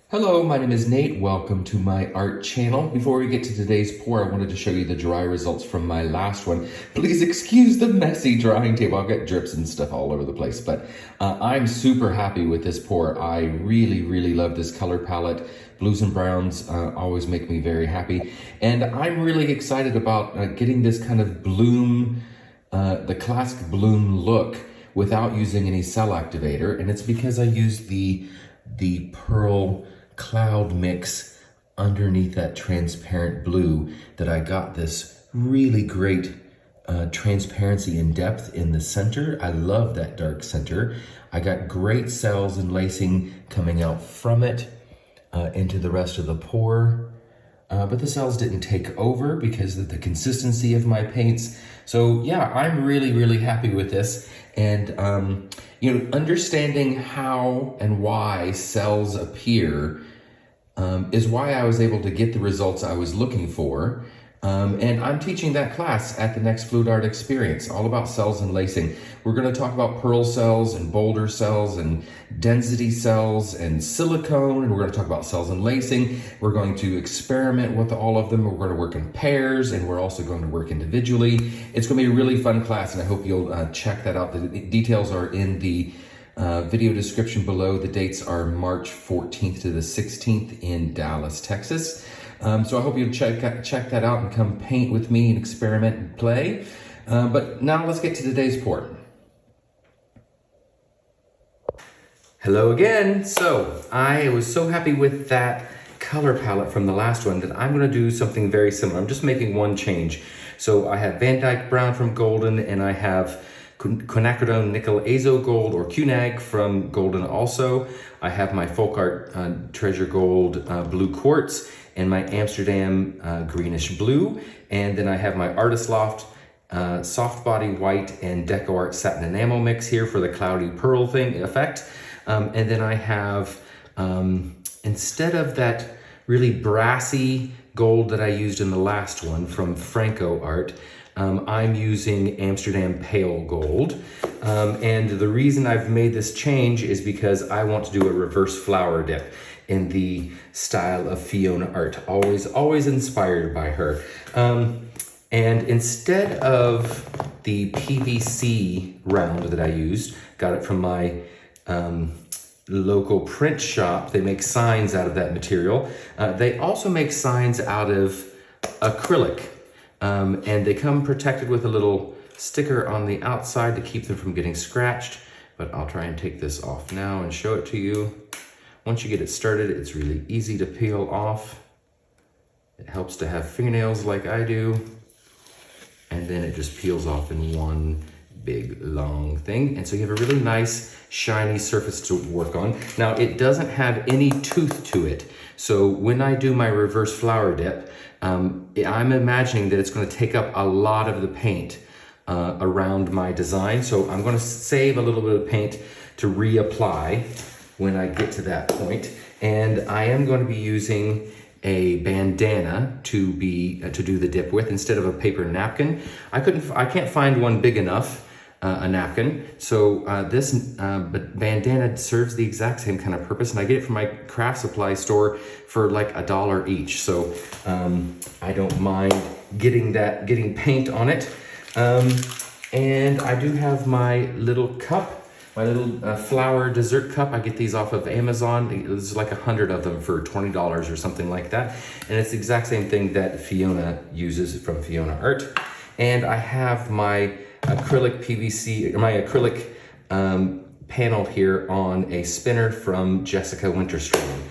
Hello, my name is Nate. Welcome to my art channel. Before we get to today's pour, I wanted to show you the dry results from my last one. Please excuse the messy drying table. I've got drips and stuff all over the place, but I'm super happy with this pour. I really love this color palette. Blues and browns always make me very happy. And I'm really excited about getting this kind of bloom, the classic bloom look without using any cell activator. And it's because I used the pearl cloud mix underneath that transparent blue that I got this really great transparency and depth in the center. I love that dark center. I got great cells and lacing coming out from it into the rest of the pour. But the cells didn't take over because of the consistency of my paints. So yeah, I'm really happy with this. And understanding how and why cells appear is why I was able to get the results I was looking for. And I'm teaching that class at the next Fluid Art Experience, all about cells and lacing. We're going to talk about pearl cells and boulder cells and density cells and silicone, and we're going to talk about cells and lacing. We're going to experiment with all of them. We're going to work in pairs, and we're also going to work individually. It's going to be a really fun class, and I hope you'll check that out. The details are in the video description below. The dates are March 14th to the 16th in Dallas, Texas. So I hope you'll check that out and come paint with me and experiment and play. But now let's get to today's pour. Hello again. So I was so happy with that color palette from the last one that I'm going to do something very similar. I'm just making one change. So I have Van Dyke Brown from Golden, and I have quinacridone nickel azo gold, or QNAG, from Golden also. I have my folk art treasure gold blue quartz and my Amsterdam greenish blue. And then I have my Artist Loft soft body white and Deco Art satin enamel mix here for the cloudy pearl effect. And then I have, instead of that really brassy gold that I used in the last one from Franco Art, I'm using Amsterdam Pale Gold. And the reason I've made this change is because I want to do a reverse flower dip in the style of Fiona Art. Always inspired by her. And instead of the PVC round that I used, got it from my local print shop. They make signs out of that material. They also make signs out of acrylic. And they come protected with a little sticker on the outside to keep them from getting scratched. But I'll try and take this off now and show it to you. Once you get it started, it's really easy to peel off. It helps to have fingernails like I do. And then it just peels off in one big long thing. And so you have a really nice shiny surface to work on. Now it doesn't have any tooth to it. So when I do my reverse flower dip, I'm imagining that it's going to take up a lot of the paint around my design. So I'm going to save a little bit of paint to reapply when I get to that point. And I am going to be using a bandana to do the dip with instead of a paper napkin. I can't find one big enough, a napkin. So this bandana serves the exact same kind of purpose, and I get it from my craft supply store for like $1 each. So I don't mind getting paint on it. And I do have my little cup. My little flower dessert cup. I get these off of Amazon. There's like 100 of them for $20 or something like that. And it's the exact same thing that Fiona uses from Fiona Art. And I have my acrylic PVC, or my acrylic panel here on a spinner from Jessica Winterstrom.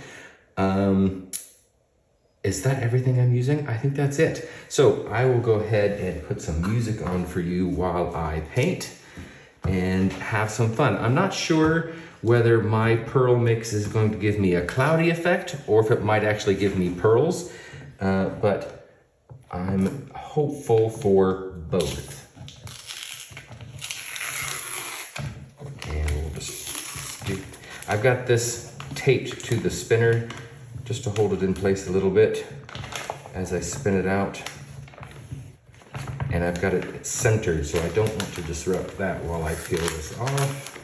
Is that everything I'm using? I think that's it. So I will go ahead and put some music on for you while I paint and have some fun. I'm not sure whether my pearl mix is going to give me a cloudy effect or if it might actually give me pearls, but I'm hopeful for both. And we'll just I've got this taped to the spinner just to hold it in place a little bit as I spin it out. And I've got it centered, so I don't want to disrupt that while I peel this off.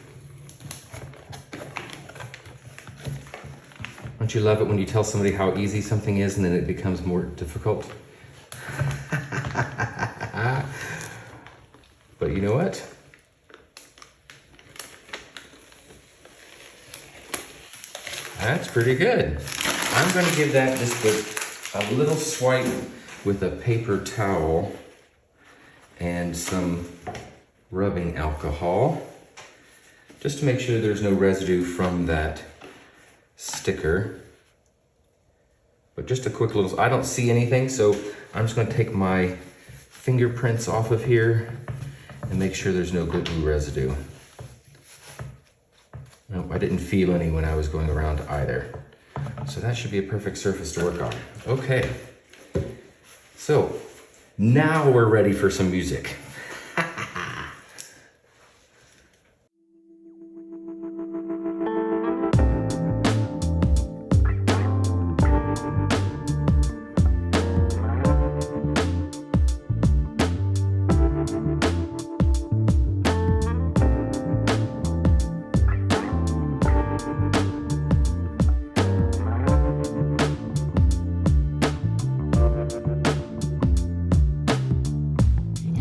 Don't you love it when you tell somebody how easy something is and then it becomes more difficult? But you know what? That's pretty good. I'm gonna give that just a little swipe with a paper towel and some rubbing alcohol, just to make sure there's no residue from that sticker. But just a quick little, I don't see anything, so I'm just gonna take my fingerprints off of here and make sure there's no good glue residue. Nope, I didn't feel any when I was going around either. So that should be a perfect surface to work on. Okay, so now we're ready for some music.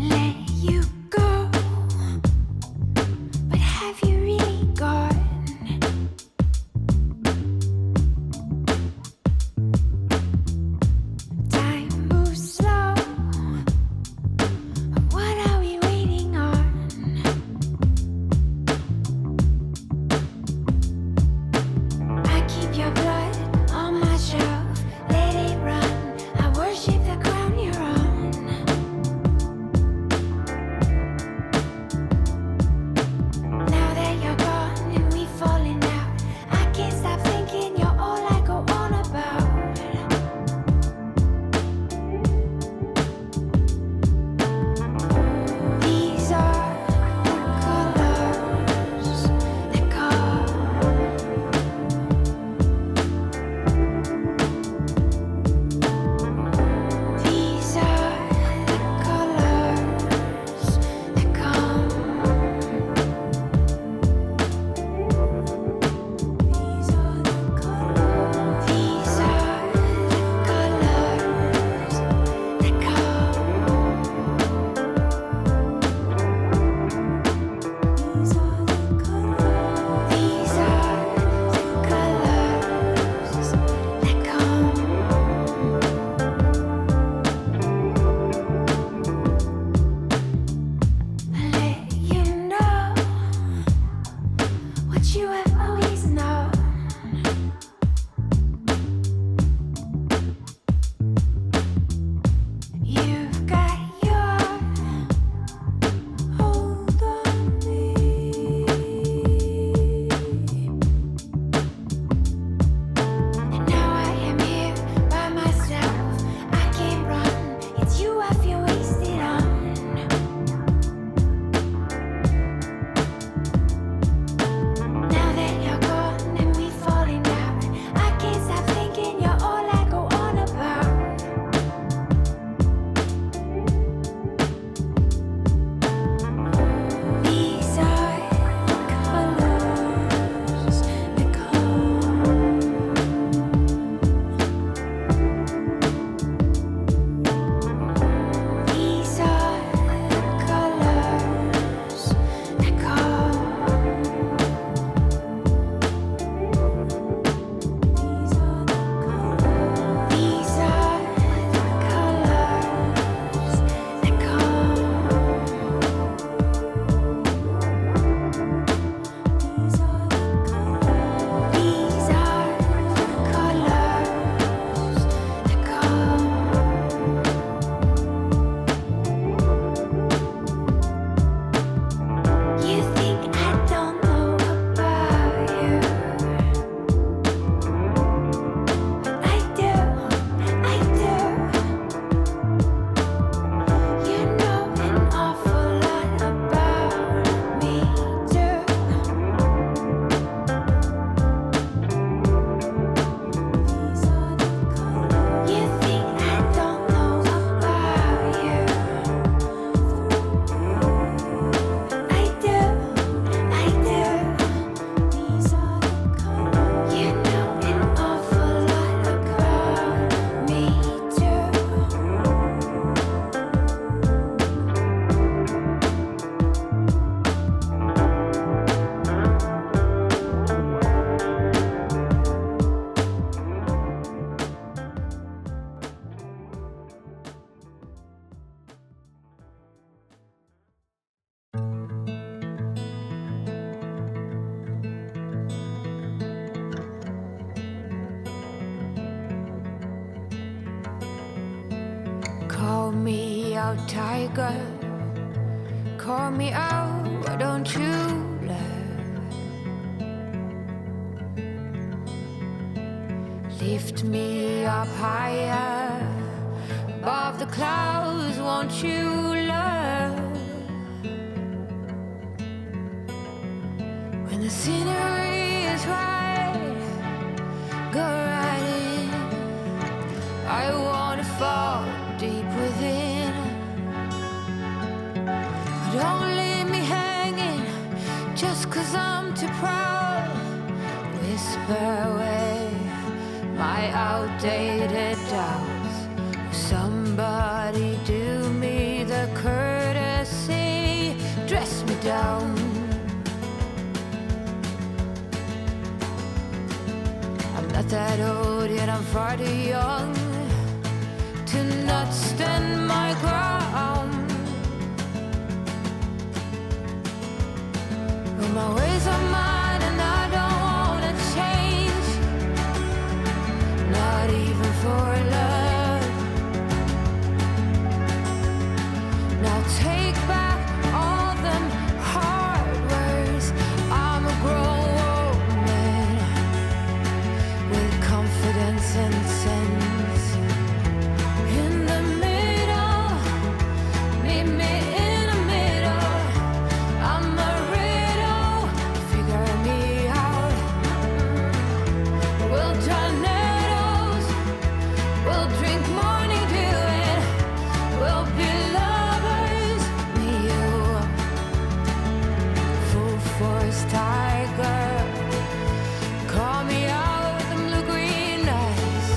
Late out, tiger. Call me out, why don't you love? Lift me up higher, above the clouds, won't you love? When the scenery is right, go right in. I wanna fall deep within. Don't leave me hanging just 'cause I'm too proud. Whisper away my outdated doubts. Somebody do me the courtesy, dress me down. I'm not that old yet, I'm far too young to not stand my ground. But my ways are mine and I don't wanna change, not even for love. Now take back all them hard words. I'm a grown woman with confidence and sense. In the middle, meet me in the middle. I'm a riddle, figure me out. We'll tornadoes, we'll drink morning dew, and we'll be lovers, me you. Full force tiger, call me out with them blue green eyes.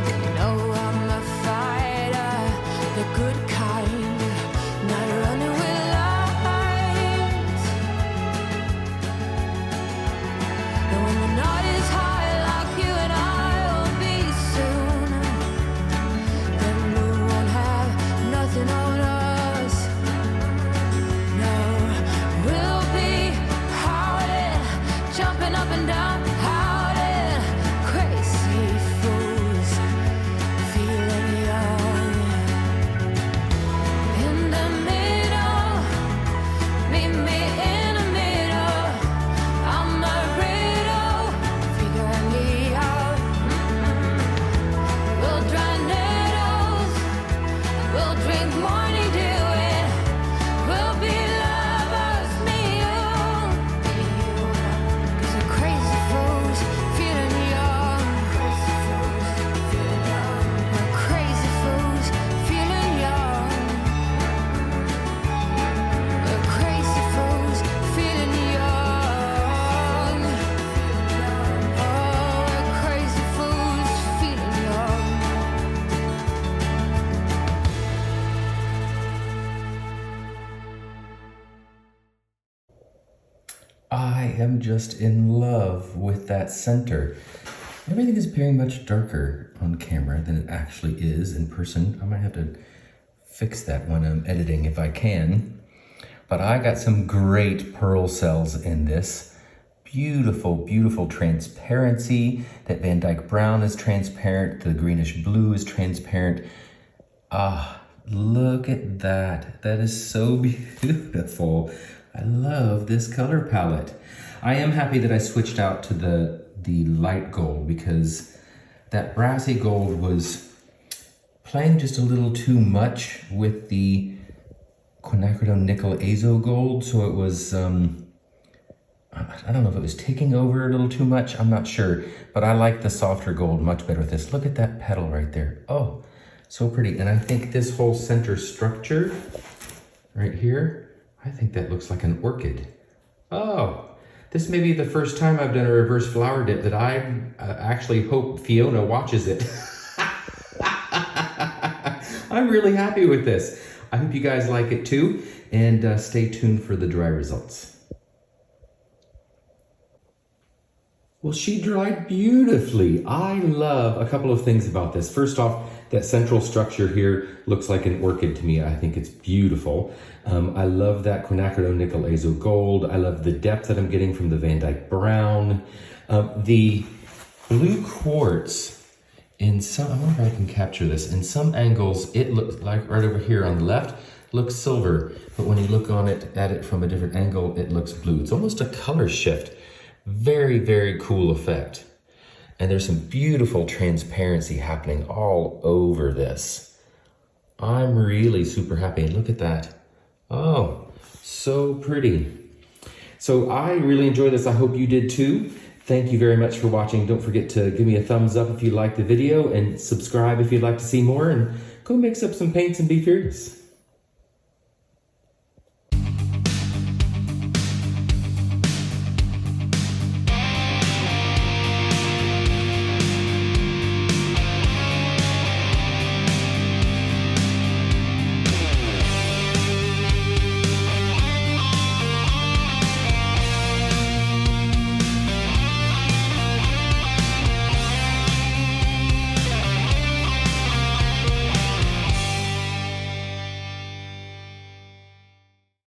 You know I'm a fighter, the good kind, not running with lies. And when the night is high, like you and I will be soon, then we won't have nothing on us. No, we'll be howling, jumping up and down, howling, crazy fools, feeling young. In the middle, meet me in the middle. I'm a riddle, figure me out. We'll dry needles, we'll drink morning dew, and we'll be lovers, me you. 'Cause the crazy fools feeling young. The crazy fools feeling young. The crazy fools feeling young. Oh, the crazy fools feeling young. I am just in love with that center. Everything is appearing much darker on camera than it actually is in person. I might have to fix that when I'm editing if I can. But I got some great pearl cells in this. Beautiful, beautiful transparency. That Van Dyke brown is transparent. The greenish blue is transparent. Ah, look at that. That is so beautiful. I love this color palette. I am happy that I switched out to the light gold because that brassy gold was playing just a little too much with the quinacridone nickel azo gold. So it was, I don't know if it was taking over a little too much. I'm not sure, but I like the softer gold much better with this. Look at that petal right there. Oh, so pretty. And I think this whole center structure right here, I think that looks like an orchid. Oh, this may be the first time I've done a reverse flower dip that I actually hope Fiona watches it. I'm really happy with this. I hope you guys like it too, and stay tuned for the dry results. Well, she dried beautifully. I love a couple of things about this. First off, that central structure here looks like an orchid to me. I think it's beautiful. I love that quinacridone nickel azo gold. I love the depth that I'm getting from the Van Dyke brown. The blue quartz in some, I wonder if I can capture this. In some angles, it looks like right over here on the left, looks silver. But when you look at it from a different angle, it looks blue. It's almost a color shift. Very, very cool effect. And there's some beautiful transparency happening all over this. I'm really super happy. Look at that. Oh, so pretty. So I really enjoyed this. I hope you did too. Thank you very much for watching. Don't forget to give me a thumbs up if you liked the video and subscribe if you'd like to see more, and go mix up some paints and be furious.